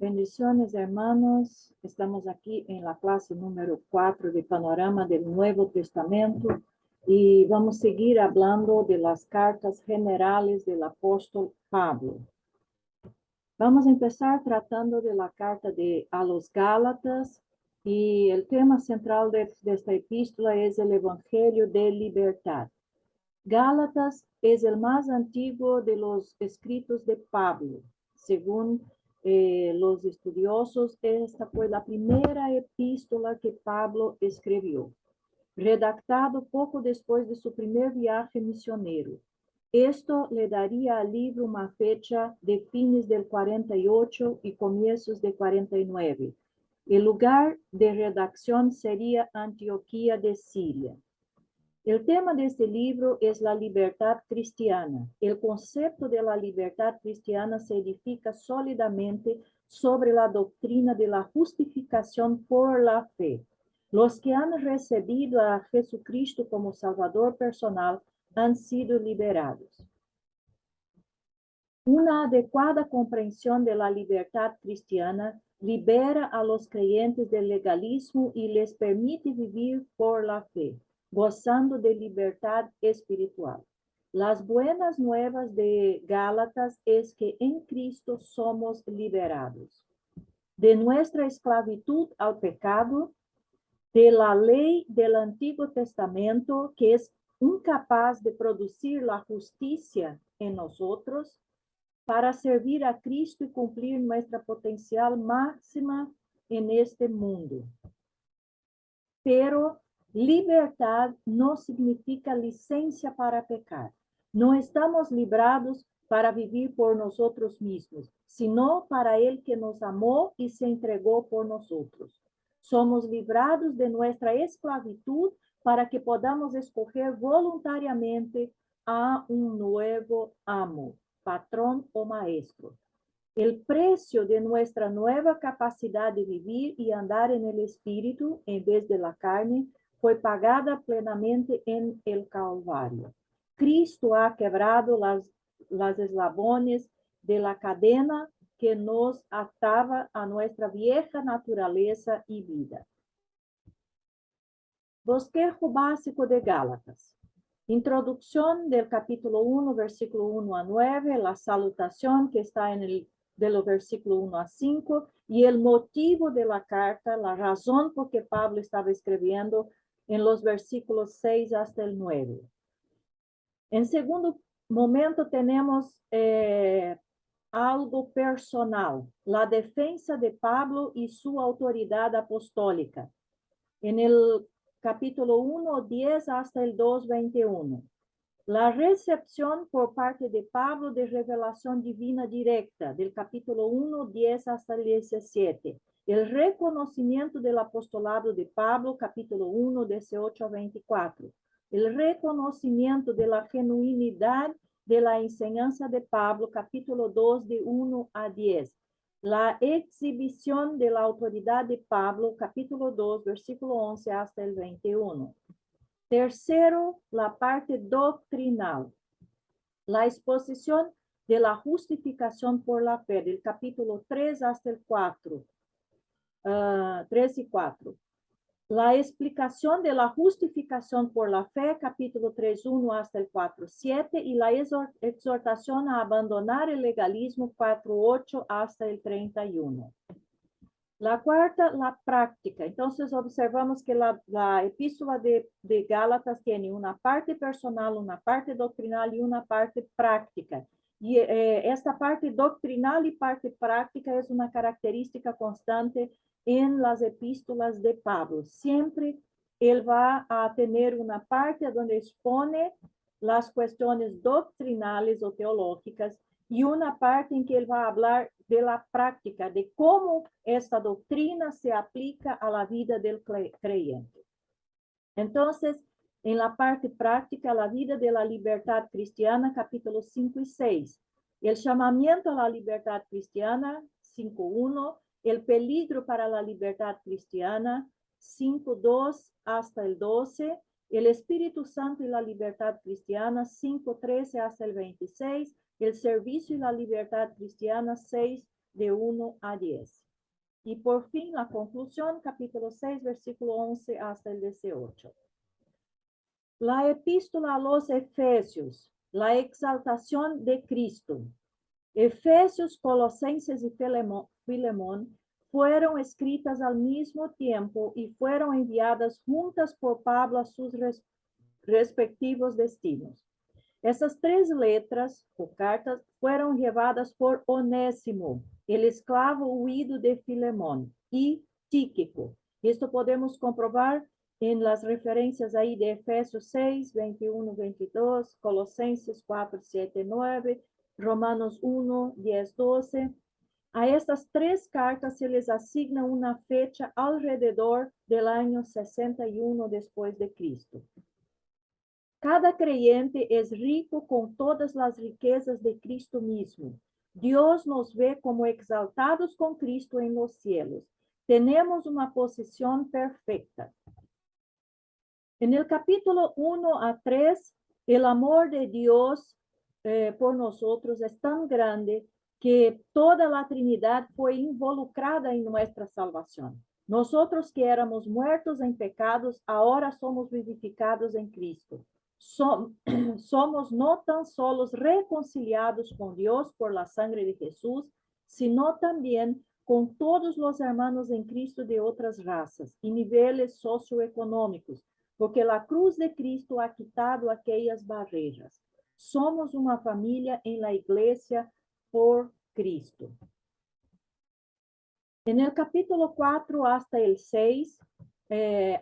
Bendiciones, hermanos. Estamos aquí en la clase número 4 de Panorama del Nuevo Testamento y vamos a seguir hablando de las cartas generales del apóstol Pablo. Vamos a empezar tratando de la carta a los Gálatas y el tema central de esta epístola es el Evangelio de libertad. Gálatas es el más antiguo de los escritos de Pablo. Según los estudiosos, esta fue la primera epístola que Pablo escribió, redactado poco después de su primer viaje misionero. Esto le daría al libro una fecha de fines del 48 y comienzos de 49. El lugar de redacción sería Antioquía de Siria. El tema de este libro es la libertad cristiana. El concepto de la libertad cristiana se edifica sólidamente sobre la doctrina de la justificación por la fe. Los que han recibido a Jesucristo como Salvador personal han sido liberados. Una adecuada comprensión de la libertad cristiana libera a los creyentes del legalismo y les permite vivir por la fe, gozando de libertad espiritual. Las buenas nuevas de Gálatas es que en Cristo somos liberados de nuestra esclavitud al pecado, de la ley del Antiguo Testamento, que es incapaz de producir la justicia en nosotros, para servir a Cristo y cumplir nuestra potencial máxima en este mundo. Pero libertad no significa licencia para pecar. No estamos librados para vivir por nosotros mismos, sino para el que nos amó y se entregó por nosotros. Somos librados de nuestra esclavitud para que podamos escoger voluntariamente a un nuevo amo, patrón o maestro. El precio de nuestra nueva capacidad de vivir y andar en el Espíritu en vez de la carne fue pagada plenamente en el Calvario. Cristo ha quebrado las eslabones de la cadena que nos ataba a nuestra vieja naturaleza y vida. Bosquejo básico de Gálatas. Introducción del capítulo 1, versículo 1 a 9, la salutación que está de los versículos 1 a 5, y el motivo de la carta, la razón por que Pablo estaba escribiendo en los versículos 6 hasta el 9. En segundo momento tenemos algo personal, la defensa de Pablo y su autoridad apostólica. En el capítulo 1, 10 hasta el 2, 21. La recepción por parte de Pablo de revelación divina directa, del capítulo 1, 10 hasta el 17. El reconocimiento del apostolado de Pablo, capítulo 1, 18 a 24. El reconocimiento de la genuinidad de la enseñanza de Pablo, capítulo 2, de 1 a 10. La exhibición de la autoridad de Pablo, capítulo 2, versículo 11 hasta el 21. Tercero, la parte doctrinal. La exposición de la justificación por la fe, del capítulo 3 hasta el 4. 3 y 4. La explicación de la justificación por la fe, capítulo 3, 1 hasta el 4, 7, y la exhortación a abandonar el legalismo, 4, 8 hasta el 31. La cuarta, la práctica. Entonces, observamos que la epístola de Gálatas tiene una parte personal, una parte doctrinal y una parte práctica. Y esta parte doctrinal y parte práctica es una característica constante en las epístolas de Pablo. Siempre él va a tener una parte donde expone las cuestiones doctrinales o teológicas y una parte en que él va a hablar de la práctica, de cómo esta doctrina se aplica a la vida del creyente. Entonces, en la parte práctica, la vida de la libertad cristiana, capítulos 5 y 6. El llamamiento a la libertad cristiana, 5.1. El peligro para la libertad cristiana, 5.2 hasta el 12. El Espíritu Santo y la libertad cristiana, 5.13 hasta el 26. El servicio y la libertad cristiana, 6 de 1 a 10. Y por fin la conclusión, capítulo 6, versículo 11 hasta el 18. La epístola a los Efesios, la exaltación de Cristo. Efesios, Colosenses y Filemón fueron escritas al mismo tiempo y fueron enviadas juntas por Pablo a sus respectivos destinos. Essas 3 letras o cartas fueron llevadas por Onésimo, el esclavo huido de Filemón, y Tíquico. Esto podemos comprobar en las referencias ahí de Efesios 6, 21, 22, Colosenses 4, 7, 9, Romanos 1, 10, 12. A estas 3 cartas se les asigna una fecha alrededor del año 61 después de Cristo. Cada creyente es rico con todas las riquezas de Cristo mismo. Dios nos ve como exaltados con Cristo en los cielos. Tenemos una posición perfecta. En el capítulo 1 a 3, el amor de Dios por nosotros es tan grande que toda la Trinidad fue involucrada en nuestra salvación. Nosotros que éramos muertos en pecados, ahora somos vivificados en Cristo. Somos no tan solos reconciliados con Dios por la sangre de Jesús, sino también con todos los hermanos en Cristo de otras razas y niveles socioeconómicos, porque la cruz de Cristo ha quitado aquellas barreras. Somos una familia en la iglesia por Cristo. En el capítulo 4 hasta el 6,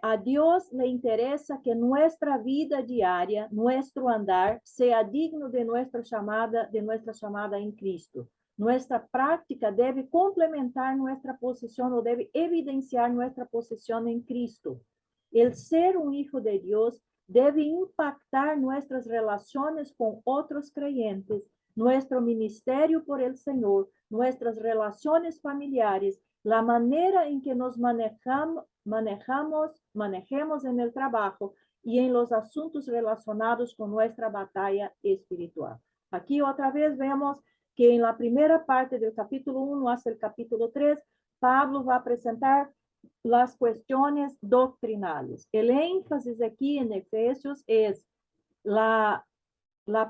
a Dios le interesa que nuestra vida diaria, nuestro andar, sea digno de nuestra llamada en Cristo. Nuestra práctica debe complementar nuestra posición o debe evidenciar nuestra posición en Cristo. El ser un hijo de Dios debe impactar nuestras relaciones con otros creyentes, nuestro ministerio por el Señor, nuestras relaciones familiares, la manera en que nos manejemos en el trabajo y en los asuntos relacionados con nuestra batalla espiritual. Aquí otra vez vemos que en la primera parte del capítulo 1 hasta el capítulo 3, Pablo va a presentar las cuestiones doctrinales. El énfasis aquí en Efesios es la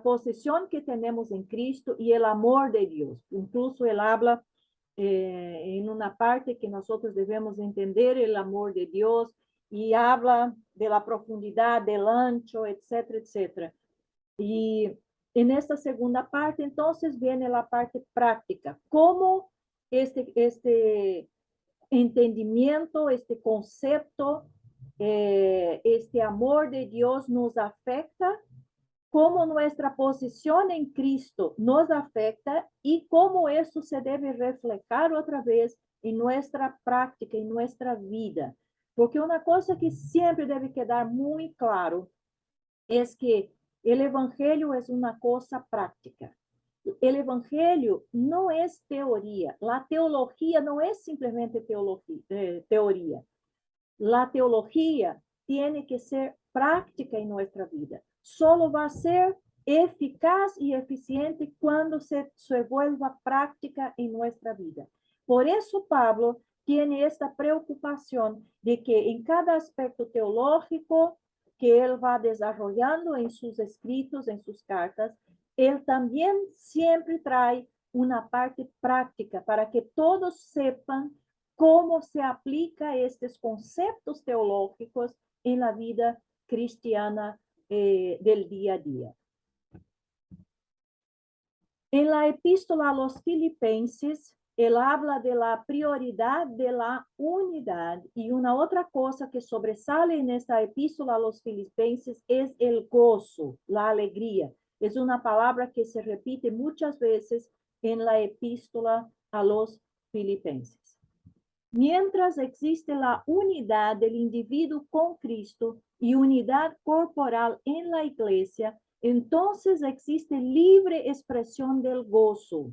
posición que tenemos en Cristo y el amor de Dios. Incluso él habla en una parte que nosotros debemos entender el amor de Dios y habla de la profundidad, del ancho, etcétera, etcétera. Y en esta segunda parte, entonces, viene la parte práctica. ¿Cómo este entendimiento, este concepto, este amor de Dios nos afecta? Cómo nuestra posición en Cristo nos afecta y cómo eso se debe reflejar otra vez en nuestra práctica, en nuestra vida. Porque una cosa que siempre debe quedar muy claro es que el evangelio es una cosa práctica. El evangelio no es teoría. La teología no es simplemente teoría. La teología tiene que ser práctica en nuestra vida. Solo va a ser eficaz y eficiente cuando se vuelva práctica en nuestra vida. Por eso Pablo tiene esta preocupación de que en cada aspecto teológico que él va desarrollando en sus escritos, en sus cartas, él también siempre trae una parte práctica para que todos sepan cómo se aplica estos conceptos teológicos en la vida cristiana del día a día. En la epístola a los Filipenses, él habla de la prioridad de la unidad y una otra cosa que sobresale en esta epístola a los Filipenses es el gozo, la alegría. Es una palabra que se repite muchas veces en la epístola a los Filipenses. Mientras existe la unidad del individuo con Cristo y unidad corporal en la iglesia, entonces existe libre expresión del gozo.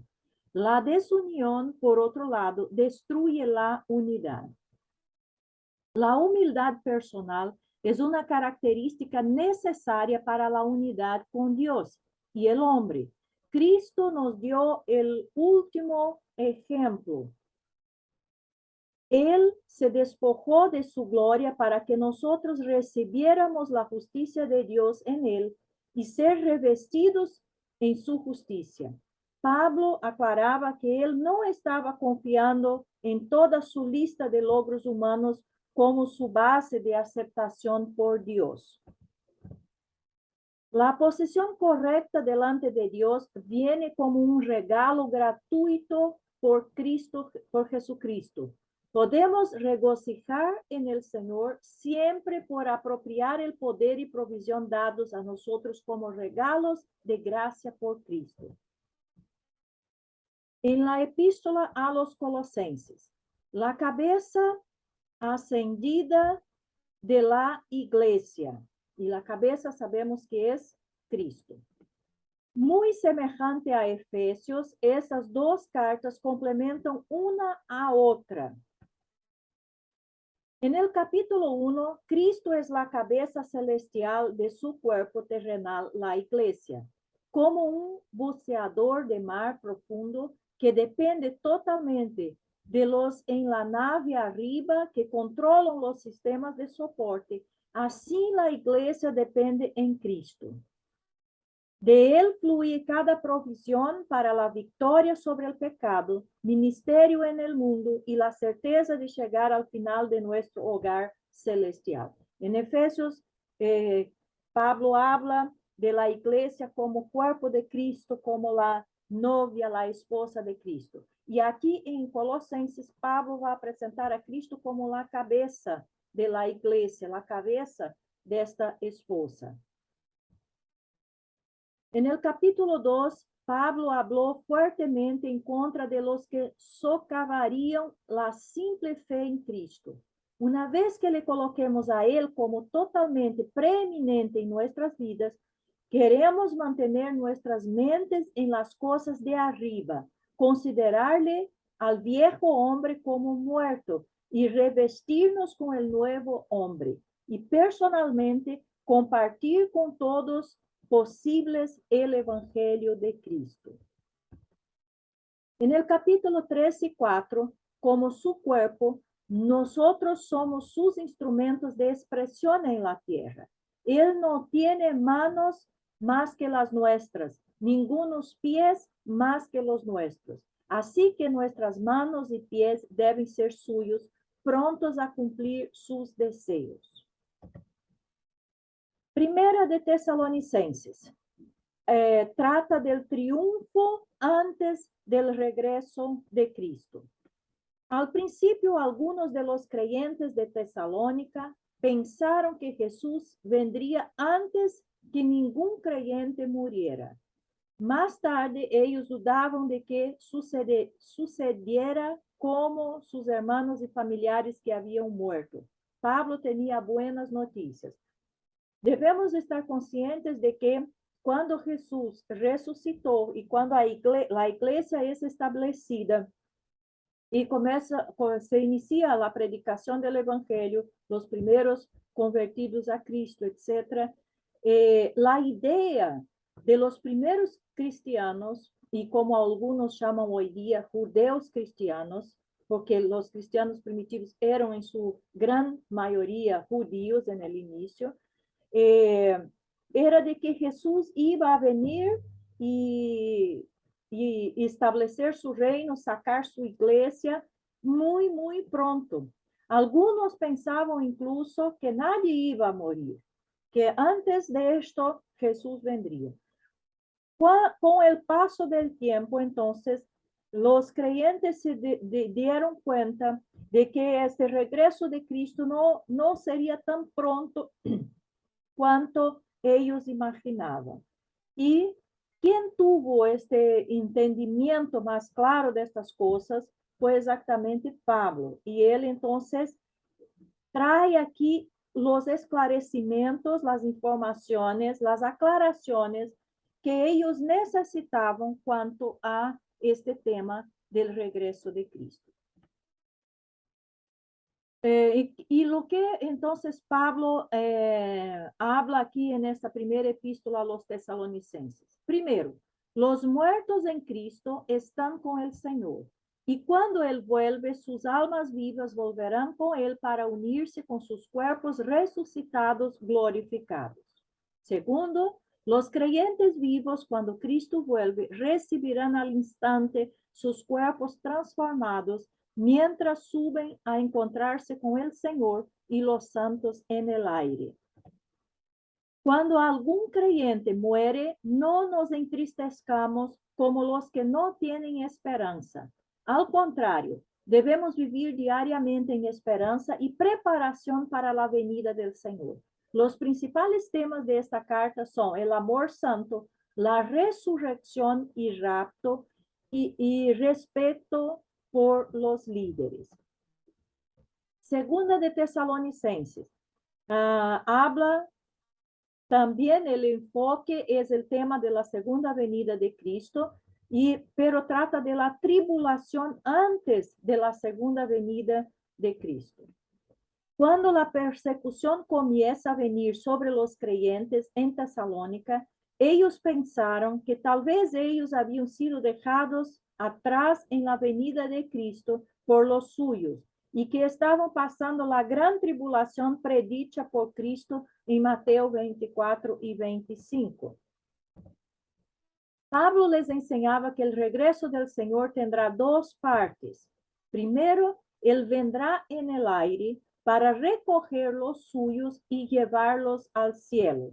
La desunión, por otro lado, destruye la unidad. La humildad personal es una característica necesaria para la unidad con Dios y el hombre. Cristo nos dio el último ejemplo. Él se despojó de su gloria para que nosotros recibiéramos la justicia de Dios en él y ser revestidos en su justicia. Pablo aclaraba que él no estaba confiando en toda su lista de logros humanos como su base de aceptación por Dios. La posición correcta delante de Dios viene como un regalo gratuito por Cristo, por Jesucristo. Podemos regocijar en el Señor siempre por apropiar el poder y provisión dados a nosotros como regalos de gracia por Cristo. En la epístola a los Colosenses, la cabeza ascendida de la iglesia, y la cabeza sabemos que es Cristo. Muy semejante a Efesios, esas dos cartas complementan una a otra. En el capítulo 1, Cristo es la cabeza celestial de su cuerpo terrenal, la iglesia, como un buceador de mar profundo que depende totalmente de los en la nave arriba que controlan los sistemas de soporte. Así la iglesia depende en Cristo. De él fluye cada provisión para la victoria sobre el pecado, ministerio en el mundo y la certeza de llegar al final de nuestro hogar celestial. En Efesios, Pablo habla de la iglesia como cuerpo de Cristo, como la novia, la esposa de Cristo. Y aquí en Colosenses, Pablo va a presentar a Cristo como la cabeza de la iglesia, la cabeza de esta esposa. En el capítulo 2, Pablo habló fuertemente en contra de los que socavarían la simple fe en Cristo. Una vez que le coloquemos a él como totalmente preeminente en nuestras vidas, queremos mantener nuestras mentes en las cosas de arriba, considerarle al viejo hombre como muerto y revestirnos con el nuevo hombre. Y personalmente compartir con todos posibles el Evangelio de Cristo. En el capítulo 3 y 4, como su cuerpo, nosotros somos sus instrumentos de expresión en la tierra. Él no tiene manos más que las nuestras, ningunos pies más que los nuestros. Así que nuestras manos y pies deben ser suyos, prontos a cumplir sus deseos. Primera de Tesalonicenses. Trata del triunfo antes del regreso de Cristo. Al principio, algunos de los creyentes de Tesalónica pensaron que Jesús vendría antes que ningún creyente muriera. Más tarde, ellos dudaban de que sucediera como sus hermanos y familiares que habían muerto. Pablo tenía buenas noticias. Debemos estar conscientes de que cuando Jesús resucitó y cuando la iglesia es establecida y se inicia la predicación del evangelio, los primeros convertidos a Cristo, etc., la idea de los primeros cristianos, y como algunos llaman hoy día judeos cristianos, porque los cristianos primitivos eran en su gran mayoría judíos en el inicio, era de que Jesús iba a venir y establecer su reino, sacar su iglesia muy, muy pronto. Algunos pensaban incluso que nadie iba a morir, que antes de esto Jesús vendría. Con el paso del tiempo, entonces, los creyentes se dieron cuenta de que este regreso de Cristo no sería tan pronto cuanto ellos imaginaban. Y quien tuvo este entendimiento más claro de estas cosas fue exactamente Pablo. Y él entonces trae aquí los esclarecimientos, las informaciones, las aclaraciones que ellos necesitaban cuanto a este tema del regreso de Cristo. Y lo que entonces Pablo habla aquí en esta primera epístola a los tesalonicenses. Primero, Los muertos en Cristo están con el Señor. Y cuando Él vuelve, sus almas vivas volverán con Él para unirse con sus cuerpos resucitados, glorificados. Segundo, los creyentes vivos, cuando Cristo vuelve, recibirán al instante sus cuerpos transformados mientras suben a encontrarse con el Señor y los santos en el aire. Cuando algún creyente muere, no nos entristezcamos como los que no tienen esperanza. Al contrario, debemos vivir diariamente en esperanza y preparación para la venida del Señor. Los principales temas de esta carta son el amor santo, la resurrección y rapto y respeto por los líderes. Segunda de Tesalonicenses. Habla también el enfoque es el tema de la segunda venida de Cristo, pero trata de la tribulación antes de la segunda venida de Cristo. Cuando la persecución comienza a venir sobre los creyentes en Tesalónica, ellos pensaron que tal vez ellos habían sido dejados atrás en la venida de Cristo por los suyos y que estaban pasando la gran tribulación predicha por Cristo en Mateo 24 y 25. Pablo les enseñaba que el regreso del Señor tendrá dos partes. Primero, Él vendrá en el aire para recoger los suyos y llevarlos al cielo.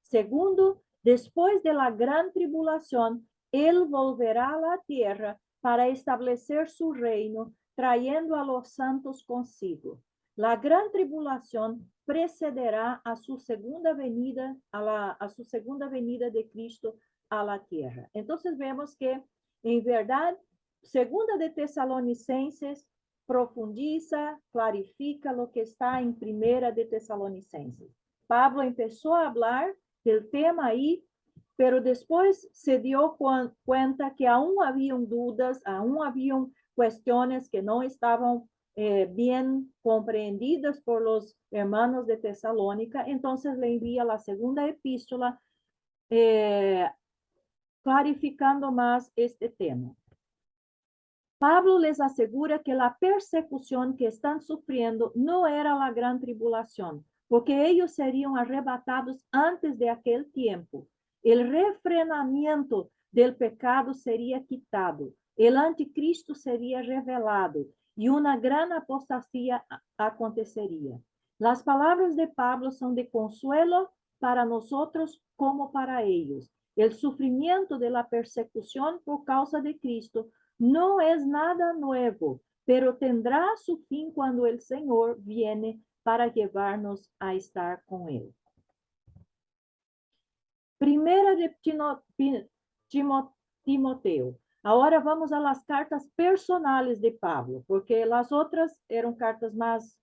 Segundo, después de la gran tribulación, Él volverá a la tierra para establecer su reino, trayendo a los santos consigo. La gran tribulación precederá a su segunda venida, a su segunda venida de Cristo a la tierra. Entonces vemos que, en verdad, segunda de Tesalonicenses profundiza, clarifica lo que está en primera de Tesalonicenses. Pablo empezó a hablar del tema ahí, pero después se dio cuenta que aún habían dudas, aún habían cuestiones que no estaban bien comprendidas por los hermanos de Tesalónica. Entonces le envía la segunda epístola clarificando más este tema. Pablo les asegura que la persecución que están sufriendo no era la gran tribulación, porque ellos serían arrebatados antes de aquel tiempo. El refrenamiento del pecado sería quitado, el anticristo sería revelado y una gran apostasía acontecería. Las palabras de Pablo son de consuelo para nosotros como para ellos. El sufrimiento de la persecución por causa de Cristo no es nada nuevo, pero tendrá su fin cuando el Señor viene para llevarnos a estar con Él. Primera de Timoteo. Ahora vamos a las cartas personales de Pablo, porque las otras eran cartas más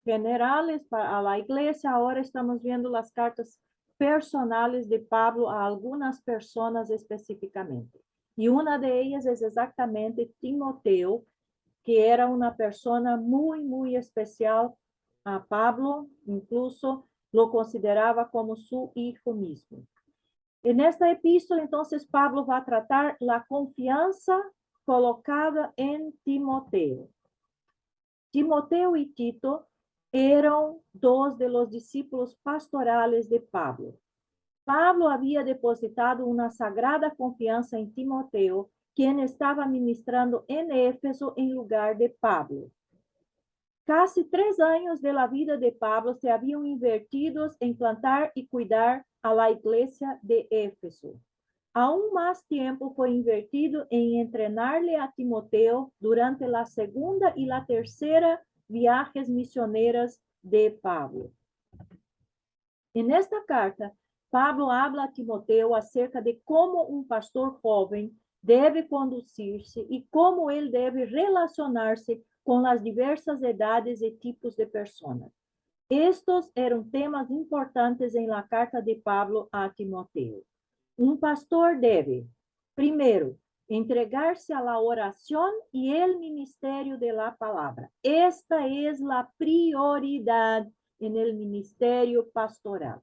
generales para la iglesia. Ahora estamos viendo las cartas personales de Pablo a algunas personas específicamente. Y una de ellas es exactamente Timoteo, que era una persona muy, muy especial a Pablo, incluso lo consideraba como su hijo mismo. En esta epístola, entonces, Pablo va a tratar la confianza colocada en Timoteo. Timoteo y Tito eran dos de los discípulos pastorales de Pablo. Pablo había depositado una sagrada confianza en Timoteo, quien estaba ministrando en Éfeso en lugar de Pablo. Casi 3 años de la vida de Pablo se habían invertido en plantar y cuidar a la iglesia de Éfeso. Aún más tiempo fue invertido en entrenarle a Timoteo durante la segunda y la tercera viajes misioneras de Pablo. En esta carta, Pablo habla a Timoteo acerca de cómo un pastor joven debe conducirse y cómo él debe relacionarse con las diversas edades y tipos de personas. Estos eran temas importantes en la carta de Pablo a Timoteo. Un pastor debe, primero, entregarse a la oración y el ministerio de la palabra. Esta es la prioridad en el ministerio pastoral.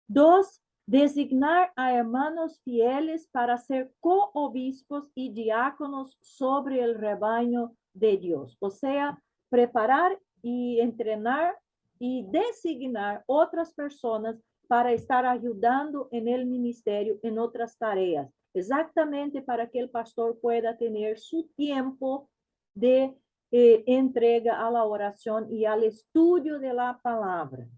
2, designar a hermanos fieles para ser co-obispos y diáconos sobre el rebaño de Dios. O sea, preparar y entrenar y designar otras personas para estar ayudando en el ministerio, en otras tareas, exactamente para que el pastor pueda tener su tiempo de entrega a la oración y al estudio de la palabra.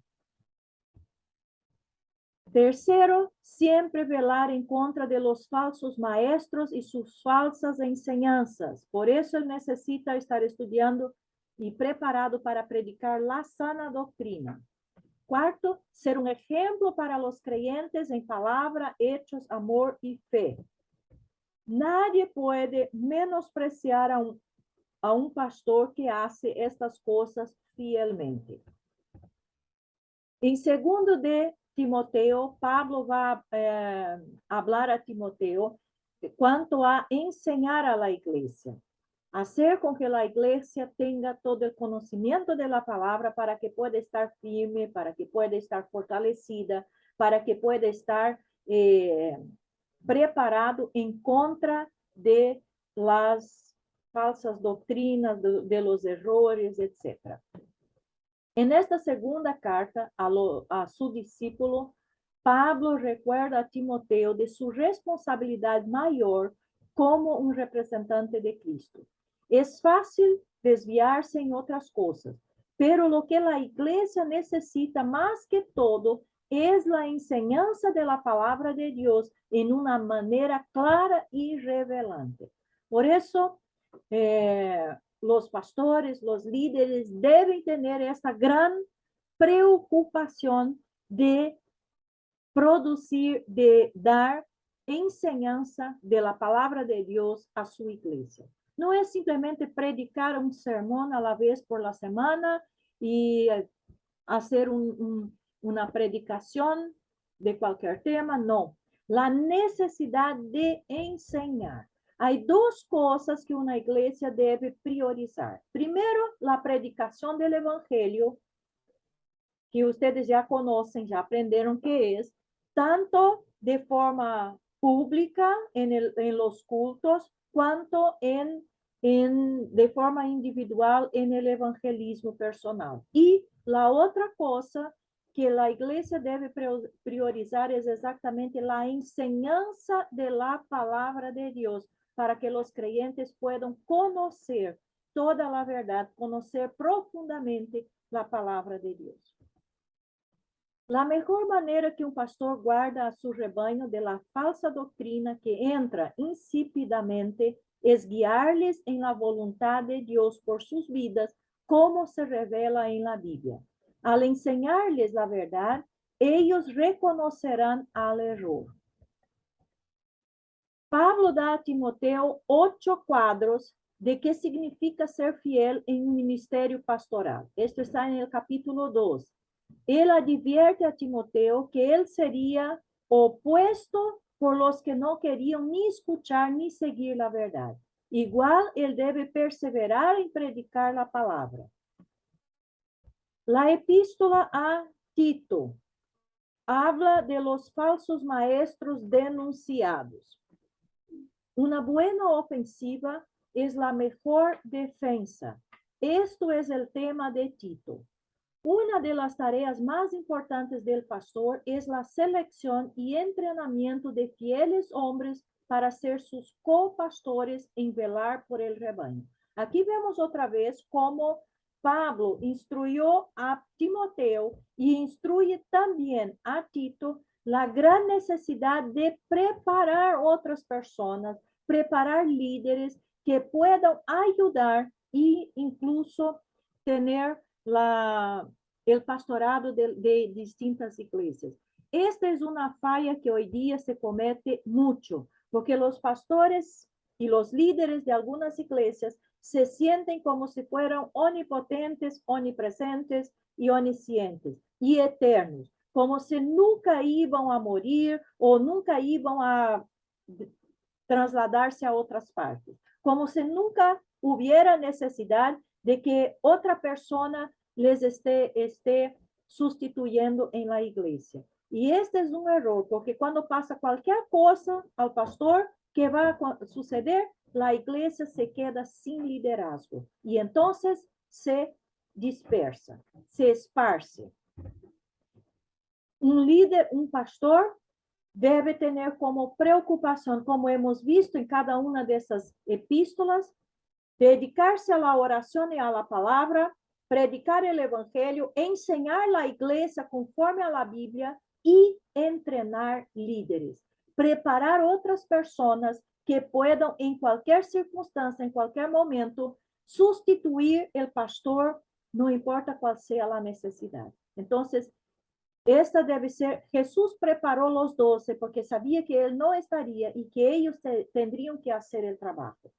Tercero, siempre velar en contra de los falsos maestros y sus falsas enseñanzas. Por eso él necesita estar estudiando y preparado para predicar la sana doctrina. Cuarto, ser un ejemplo para los creyentes en palabra, hechos, amor y fe. Nadie puede menospreciar a un pastor que hace estas cosas fielmente. En segundo de Timoteo, Pablo va a hablar a Timoteo cuanto a enseñar a la iglesia, hacer con que la iglesia tenga todo el conocimiento de la palabra para que pueda estar firme, para que pueda estar fortalecida, para que pueda estar preparado en contra de las falsas doctrinas, de los errores, etc. En esta segunda carta a su discípulo, Pablo recuerda a Timoteo de su responsabilidad mayor como un representante de Cristo. Es fácil desviarse en otras cosas, pero lo que la iglesia necesita más que todo es la enseñanza de la palabra de Dios en una manera clara y revelante. Por eso, los pastores, los líderes deben tener esta gran preocupación de producir, de dar enseñanza de la palabra de Dios a su iglesia. No es simplemente predicar un sermón a la vez por la semana y hacer una predicación de cualquier tema, no. La necesidad de enseñar. Hay dos cosas que una iglesia debe priorizar. Primero, la predicación del evangelio, que ustedes ya conocen, ya aprendieron qué es, tanto de forma pública en los cultos, cuanto de forma individual en el evangelismo personal. Y la otra cosa que la iglesia debe priorizar es exactamente la enseñanza de la palabra de Dios, para que los creyentes puedan conocer toda la verdad, conocer profundamente la palabra de Dios. La mejor manera que un pastor guarda a su rebaño de la falsa doctrina que entra insípidamente es guiarles en la voluntad de Dios por sus vidas, como se revela en la Biblia. Al enseñarles la verdad, ellos reconocerán al error. Pablo da a Timoteo 8 cuadros de qué significa ser fiel en un ministerio pastoral. Esto está en el capítulo 2. Él advierte a Timoteo que él sería opuesto por los que no querían ni escuchar ni seguir la verdad. Igual él debe perseverar en predicar la palabra. La epístola a Tito habla de los falsos maestros denunciados. Una buena ofensiva es la mejor defensa. Esto es el tema de Tito. Una de las tareas más importantes del pastor es la selección y entrenamiento de fieles hombres para ser sus copastores en velar por el rebaño. Aquí vemos otra vez cómo Pablo instruyó a Timoteo y instruye también a Tito la gran necesidad de preparar otras personas, preparar líderes que puedan ayudar e incluso tener el pastorado de distintas iglesias. Esta es una falla que hoy día se comete mucho, porque los pastores y los líderes de algunas iglesias se sienten como si fueran omnipotentes, omnipresentes y omniscientes y eternos, como si nunca iban a morir o nunca iban a trasladarse a otras partes, como si nunca hubiera necesidad de que otra persona les esté sustituyendo en la iglesia. Y este es un error, porque cuando pasa cualquier cosa al pastor, ¿qué va a suceder? La iglesia se queda sin liderazgo y entonces se dispersa, se esparce. Un líder, un pastor, debe tener como preocupación, como hemos visto en cada una de esas epístolas, dedicarse a la oración y a la palabra, predicar el evangelio, enseñar la iglesia conforme a la Biblia y entrenar líderes, preparar otras personas que puedan en cualquier circunstancia, en cualquier momento, sustituir el pastor, no importa cuál sea la necesidad. Entonces, esta debe ser, Jesús preparó los 12 porque sabía que él no estaría y que ellos tendrían que hacer el trabajo.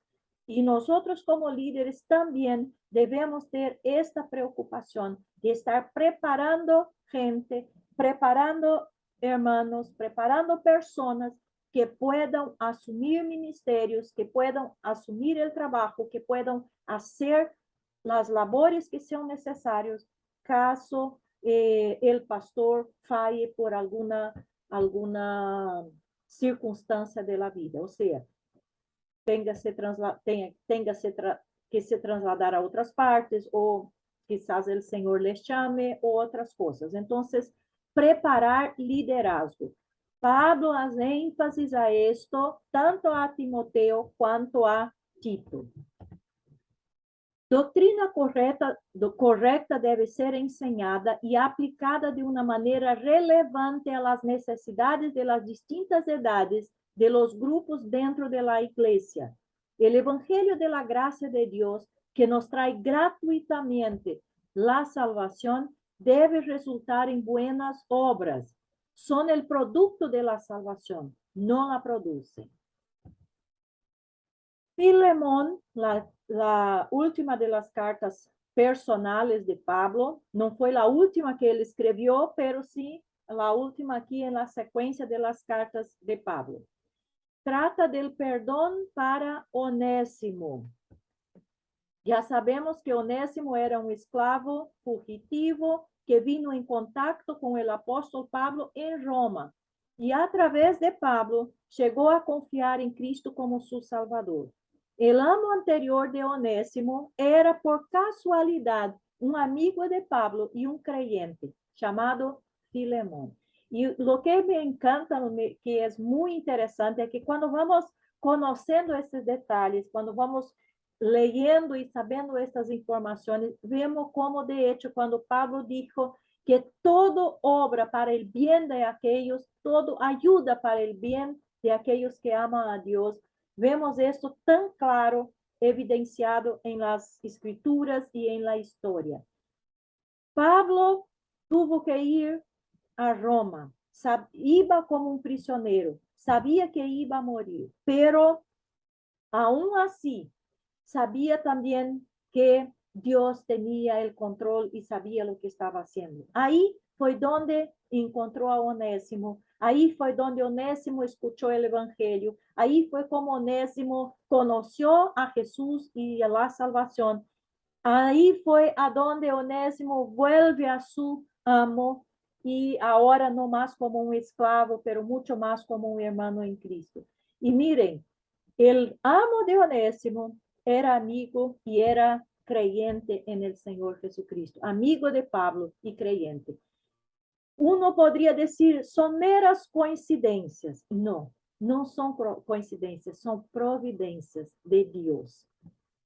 Y nosotros como líderes también debemos tener esta preocupación de estar preparando gente, preparando hermanos, preparando personas que puedan asumir ministerios, que puedan asumir el trabajo, que puedan hacer las labores que sean necesarios caso el pastor falle por alguna circunstancia de la vida. O sea, tenga que se trasladar a otras partes o quizás el Señor les llame o otras cosas. Entonces, preparar liderazgo. Pablo hace énfasis a esto tanto a Timoteo cuanto a Tito. Doutrina correcta debe ser enseñada y aplicada de una manera relevante a las necesidades de las distintas edades de los grupos dentro de la iglesia. El Evangelio de la gracia de Dios, que nos trae gratuitamente la salvación, debe resultar en buenas obras. Son el producto de la salvación, no la producen. Filemón, la última de las cartas personales de Pablo, no fue la última que él escribió, pero sí la última aquí en la secuencia de las cartas de Pablo. Trata del perdón para Onésimo. Ya sabemos que Onésimo era un esclavo fugitivo que vino en contacto con el apóstol Pablo en Roma y a través de Pablo llegó a confiar en Cristo como su Salvador. El amo anterior de Onésimo era por casualidad un amigo de Pablo y un creyente llamado Filemón. Y lo que me encanta, que es muy interesante, es que cuando vamos conociendo esses detalles, cuando vamos leyendo y sabiendo estas informaciones, vemos como de hecho cuando Pablo dijo que todo obra para el bien de aquellos, todo ayuda para el bien de aquellos que aman a Dios. Vemos esto tan claro, evidenciado en las escrituras y en la historia. Pablo tuvo que ir a Roma, iba como un prisionero, sabía que iba a morir, pero aún así sabía también que Dios tenía el control y sabía lo que estaba haciendo. Ahí fue donde encontró a Onésimo, ahí fue donde Onésimo escuchó el evangelio, ahí fue como Onésimo conoció a Jesús y a la salvación. Ahí fue a donde Onésimo vuelve a su amo y ahora no más como un esclavo, pero mucho más como un hermano en Cristo. Y miren, el amo de Onésimo era amigo y era creyente en el Señor Jesucristo, amigo de Pablo y creyente. Uno podría decir, son meras coincidencias. No, no son coincidencias, son providencias de Dios.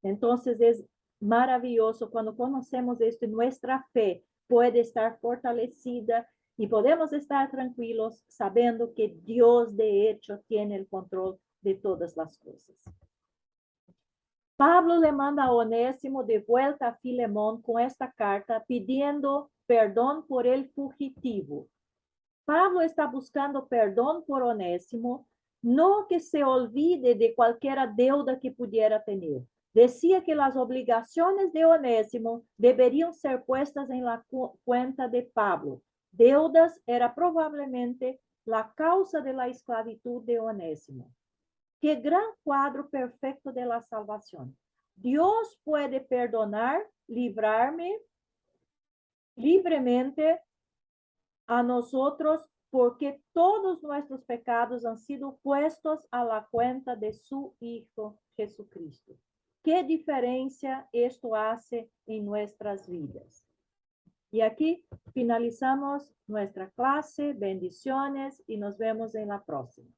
Entonces es maravilloso cuando conocemos esto, nuestra fe puede estar fortalecida y podemos estar tranquilos sabiendo que Dios de hecho tiene el control de todas las cosas. Pablo le manda a Onésimo de vuelta a Filemón con esta carta pidiendo perdón por el fugitivo. Pablo está buscando perdón por Onésimo, no que se olvide de cualquier deuda que pudiera tener. Decía que las obligaciones de Onésimo deberían ser puestas en la cuenta de Pablo. Deudas era probablemente la causa de la esclavitud de Onésimo. Qué gran cuadro perfecto de la salvación. Dios puede perdonar, librarme libremente a nosotros porque todos nuestros pecados han sido puestos a la cuenta de su Hijo Jesucristo. ¿Qué diferencia esto hace en nuestras vidas? Y aquí finalizamos nuestra clase. Bendiciones y nos vemos en la próxima.